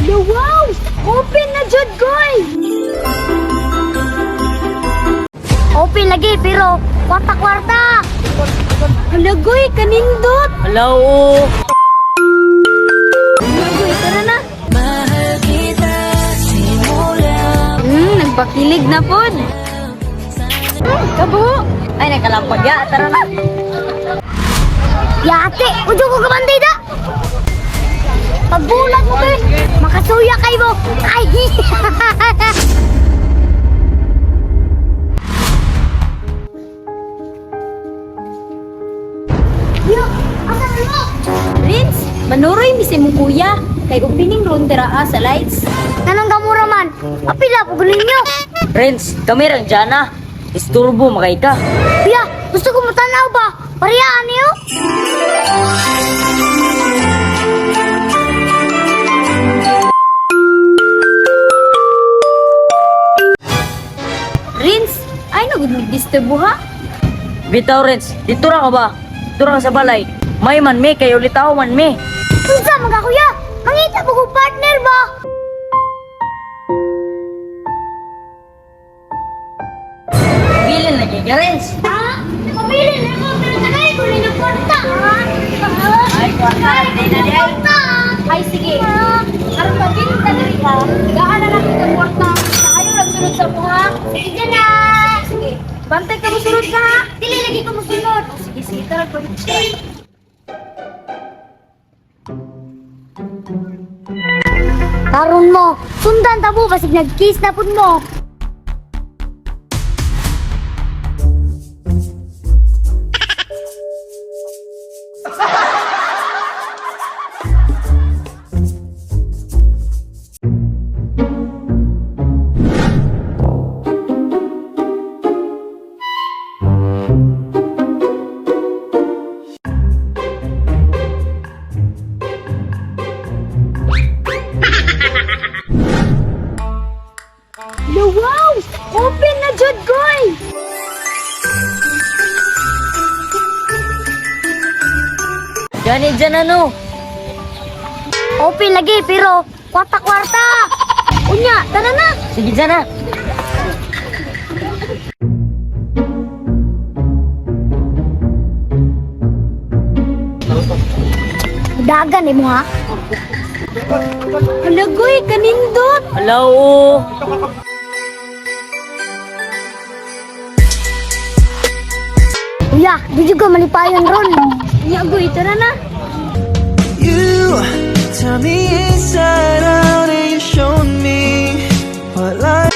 Yo, wow! Open na jud goy! Open lagi pero kwarta-kwarta. Hala goy, kanindot. Hello. Goy, tara na. Mahal kita simula. Nagpakilig na pod. Kabo. Ay, nagkalampag ya. Tara na. Yate, ujo ko kabantay da. Pagbulat mo kay, makasuya kay mo. Ay! Yo, asan mo? Prince, manuroy mi si mong kuya. Kay opening ron dira sa lights. Tanong kamura man, apila po galing nyo. Prince, kami rin dyan na. Isturbo makay ka. Kuya, gusto ko matanaw ba? Pariyaan niyo? Prince, ay nagud disturbo ha? Bitaw, Prince. Dito ra ka ba? Dito ra ka sa balay. May man me, kay ulitaw man me. Unsa mga kuya? Mangita po kong partner ba? Bilin lagi ka, Prince. Ha? Pamili na mo, pero tagay ko rin yung kwarta. Ay, kwarta, hindi na di ay. Ay, sige. Karoon ba, bilin ka na rin ka? Gaan na lang kita kwarta. Ayaw lang sunod sa buha. Sige dyan na. Sige. Bantay ka mo sunod ka ha? Dili lagi ka mo sunod. Sige, sige. Tara, pwede. Karon mo, sundan tabo basig nag-kiss na pud mo. Yo, wow! Open na jud goy! Gani dyan ano? Open lagi pero kwarta-kwarta. Unya, tara na. Sige dyan na. Dagan mo ha. Hala goy, kanindot. Hello. Uya, di juga malipayon ron. Uya goy, tara na. You tell me inside out and you shown me what life.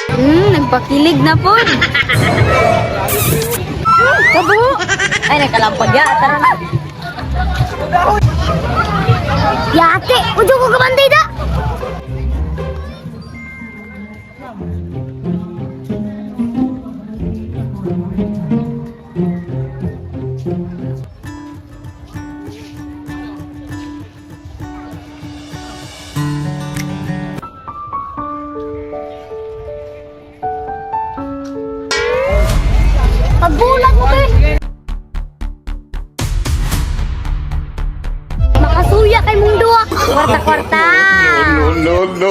Nagpakilig na pod. Kabo. Ay, nagkalampag ya. Tara na. Yate, ujo ko kabantay da. Pagbulat mo kay. Makasuya kay mong duwa. Kwarta-kwarta. No, no, no.